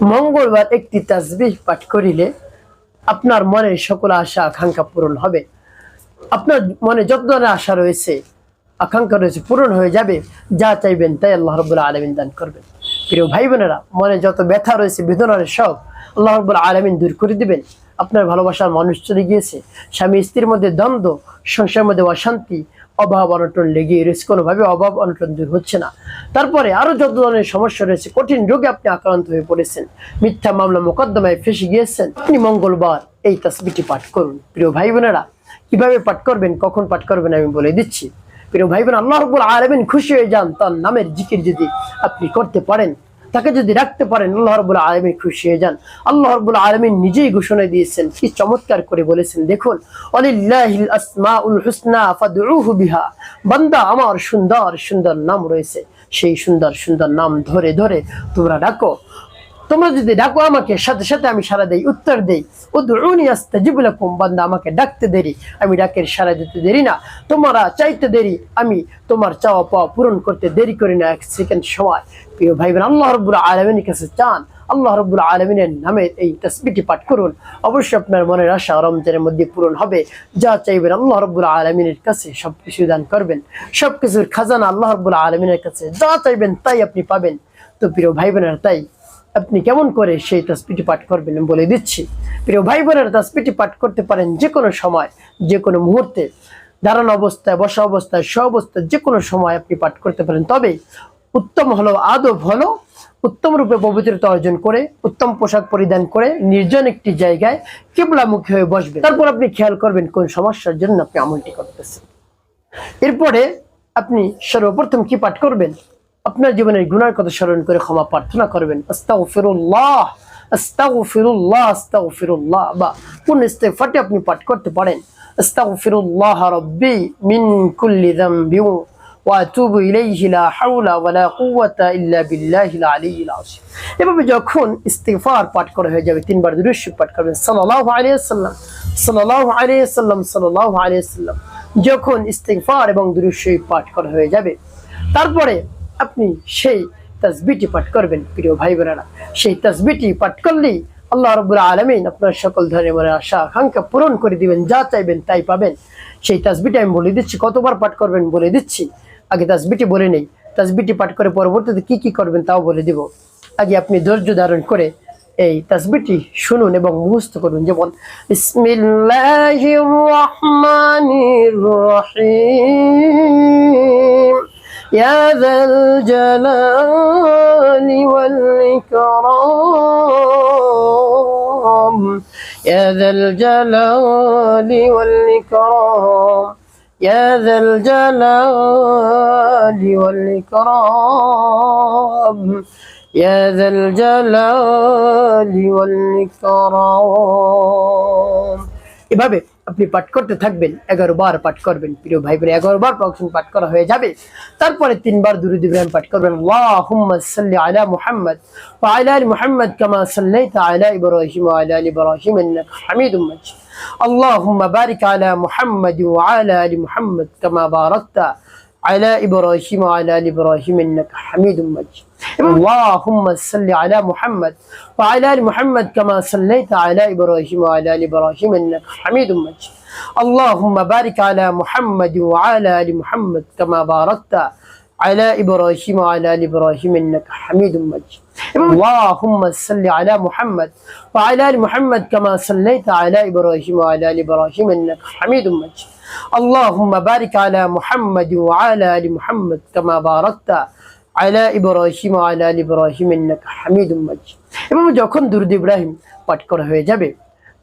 মঙ্গলবার একটি তাসবিহ পাঠ করিলে আপনার মনের সকল আশা আকাঙ্ক্ষা পূরণ হবে। আপনার মনে যত ধরনের আশা রয়েছে, আকাঙ্ক্ষা রয়েছে, পূরণ হয়ে যাবে। যা চাইবেন তাই আল্লাহ রাব্বুল আলামিন দান করবেন। প্রিয় ভাই বোনেরা, মনে যত ব্যথা রয়েছে, বেদনার সব আল্লাহ রাব্বুল আলামিন দূর করে দিবেন। আপনার ভালোবাসার মানুষ চলে গিয়েছে, স্বামী স্ত্রীর মধ্যে দ্বন্দ্ব, সংসারের মধ্যে অশান্তি, অভাব অনটন লেগে রয়েছে, কোনোভাবে অভাব অনটন দূর হচ্ছে না। তারপরে আরো যত ধরনের সমস্যা রয়েছে, কঠিন রোগে আপনি আক্রান্ত হয়ে পড়েছেন, মিথ্যা মামলা মোকদ্দমায় ফেসে গিয়েছেন, আপনি মঙ্গলবার এই তাসবিহটি পাঠ করুন। প্রিয় ভাই বোনেরা, কিভাবে পাঠ করবেন, কখন পাঠ করবেন আমি বলে দিচ্ছি। প্রিয় ভাই বোন, আল্লাহ রাব্বুল আলামিন খুশি হয়ে যান তার নামের জিকির যদি আপনি করতে পারেন, তাকে যদি রাখতে পারেন, আল্লাহ রাব্বুল আলামিন খুশি হয়ে যান। আল্লাহ রাব্বুল আলামিন নিজেই ঘোষণা দিয়েছেন, কি চমৎকার করে বলেছেন দেখুন, ওয়ালিল্লাহিল আসমাউল হুসনা ফাদউহু বিহা। বান্দা, আমার সুন্দর সুন্দর নাম রয়েছে, সেই সুন্দর সুন্দর নাম ধরে ধরে তোমরা ডাকো। তোমরা যদি ডাকো আমাকে, সাথে সাথে আমি সাড়া দেই, উত্তর দেই। উদউনি আস্তাজিব লাকুম। বান্দা, আমাকে ডাকতে দেরি, আমি ডাকের সাড়া দিতে দেরি না। তোমরা চাইতে দেরি, আমি তোমার চাওয়া পাওয়া পূরণ করতে দেরি করি না এক সেকেন্ড সময়। প্রিয় ভাই বোন, আল্লাহ রাব্বুল আলামিনের কাছে চান, আল্লাহ রাব্বুল আলামিনের নামে এই তাসবিহটি পাঠ করুন। অবশ্যই আপনার মনের আশা রমজানের মধ্যে পূরণ হবে। যা চাইবেন আল্লাহ রাব্বুল আলামিনের কাছে সবকিছু দান করবেন। সবকিছুর খাজানা আল্লাহ রাব্বুল আলামিনের কাছে, যা চাইবেন তাই আপনি পাবেন। তো প্রিয় ভাই বোনেরা, তাই আপনি কেমন করে সেই তাসবিহটি পাঠ করবেন বলে দিচ্ছি। প্রিয় ভাই বোনেরা, তাসবিহটি পাঠ করতে পারেন যে কোনো সময়, যে কোনো মুহূর্তে, দাঁড়ানো অবস্থায়, বসা অবস্থায়, সব অবস্থায়, যে কোনো সময় আপনি পাঠ করতে পারেন। তবে উত্তম হলো, আদব হলো, উত্তম রূপে পবিত্রতা অর্জন করে, উত্তম পোশাক পরিধান করে, নির্জন একটি জায়গায় কিবলামুখী হয়ে বসবে। তারপর আপনি খেয়াল করবেন কোন সমস্যার জন্য আপনি আমলটি করতেছেন। এরপরে আপনি সর্বপ্রথম কি পাঠ করবেন? আপনার জীবনের গুনার কথা স্মরণ করে ক্ষমা প্রার্থনা করবেন। আস্তাগফিরুল্লাহ, আস্তাগফিরুল্লাহ, আস্তাগফিরুল্লাহ। বা কোন ইস্তেগফারটি আপনি পাঠ করতে পারেন? আস্তাগফিরুল্লাহ রাব্বি মিন কুল্লি যামবি ওয়া আতুবু ইলাইহি লা হাওলা ওয়া লা কুওয়াতা ইল্লা বিল্লাহিল আলিয়্যিল আযীম। এভাবে যখন ইস্তেগফার পাঠ করা হয়ে যাবে, তিনবার দুরূদ শরীফ পাঠ করবেন, সাল্লাল্লাহু আলাইহি ওয়াসাল্লাম, সাল্লাল্লাহু আলাইহি ওয়াসাল্লাম, সাল্লাল্লাহু আলাইহি ওয়াসাল্লাম। যখন ইস্তেগফার এবং দুরূদ শরীফ পাঠ করা হয়ে যাবে, তারপরে আপনি সেই তাসবিহটি পাঠ করবেন। প্রিয় ভাই বোনেরা, সেই তাসবিহটি পাঠ করলেই আল্লাহ রাব্বুল আলামিন আপনার সকল ধরনের মনের আশা আকাঙ্ক্ষা পূরণ করে দিবেন। যা চাইবেন তাই পাবেন। সেই তাসবিহটি আমি বলে দিচ্ছি, কতবার পাঠ করবেন বলে দিচ্ছি। আগে তাসবিহটি বলে নেই, তাসবিহটি পাঠ করে পরবর্তীতে কি কি করবেন তাও বলে দিব। আগে আপনি ধৈর্য ধারণ করে এই তাসবিহটি শুনুন এবং মুখস্থ করুন। যেমন বিসমিল্লাহির রহমানির রহিম, يا ذا الجلال والإكرام، يا ذا الجلال والإكرام، يا ذا الجلال والإكرام، يا ذا الجلال والإكرام। এভাবে আপনি পাঠ করতে থাকবেন, 11 বার পাঠ করবেন। প্রিয় ভাই বোন, 11 বার পাঠ করা হয়ে যাবে। তারপরে 3 বার দুরূদ ইব্রাহিম পাঠ করবেন। আল্লাহুম্মা সাল্লি আলা মুহাম্মদ ওয়া আলা আলি মুহাম্মদ কামা সাল্লাইতা আলা ইব্রাহিম ওয়া আলা আলি ইব্রাহিম ইন্নাকা হামিদুম মাজিদ। আল্লাহুম্মা বারিক আলা মুহাম্মদ ওয়া আলা আলি মুহাম্মদ কামা বারাকতা على إبراهيم وعلى آل إبراهيم إنك حميد مجيد. اللهم صل على محمد وعلى آل محمد كما صليت على إبراهيم وعلى آل إبراهيم إنك حميد مجيد. اللهم بارك على محمد وعلى آل محمد كما باركت على إبراهيم وعلى آل إبراهيم إنك حميد مجيد. اللهم صل على محمد وعلى آل محمد كما صليت على إبراهيم وعلى آل إبراهيم إنك حميد مجيد. اللهم بارك على محمد وعلى آل محمد كما باركت على إبراهيم وعلى آل إبراهيم إنك حميد مجيد। এবং যখন দুরূদ ইব্রাহিম পাঠ করা হয়ে যাবে,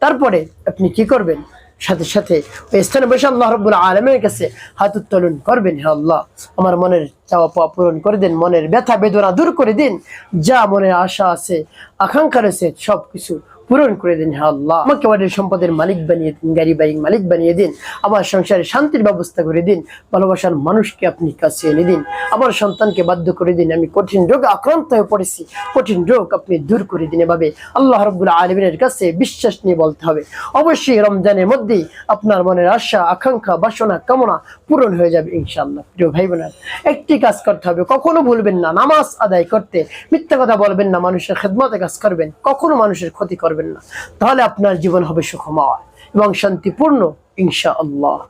তারপরে আপনি কি করবেন? সাথে সাথে ওই স্থানে বসে আল্লাহ রাব্বুল আলামিনের কাছে হাত উত্তোলন করবেন। হে আল্লাহ, আমার মনের চাওয়া পাওয়া পূরণ করে দিন, মনের ব্যথা বেদনা দূর করে দিন, যা মনের আশা আছে আকাঙ্ক্ষা রয়েছে সবকিছু পূরণ করে দিন। হ্যাঁ আল্লাহ, আমাকে অনেক সম্পদের মালিক বানিয়ে দিন, গাড়ি বাড়ির মালিক বানিয়ে দিন, আমার সংসারে শান্তির ব্যবস্থা করে দিন, ভালোবাসার মানুষকে আপনি কাছে এনে দিন, আমার সন্তানকে বাধ্য করে দিন। আমি কঠিন রোগে আক্রান্ত হয়ে পড়েছি, কঠিন রোগ আপনি দূর করে দিন। এভাবে আল্লাহ রাব্বুল আলামিনের কাছে বিশ্বাস নিয়ে বলতে হবে। অবশ্যই রমজানের মধ্যেই আপনার মনের আশা, আকাঙ্ক্ষা, বাসনা, কামনা পূরণ হয়ে যাবে ইনশাআল্লাহ। প্রিয় ভাই বোনেরা, একটি কাজ করতে হবে, কখনো ভুলবেন না নামাজ আদায় করতে, মিথ্যা কথা বলবেন না, মানুষের খেদমতে কাজ করবেন, কখনো মানুষের ক্ষতি করবেন না। তাহলে আপনার জীবন হবে সুখময় এবং শান্তিপূর্ণ ইনশাআল্লাহ।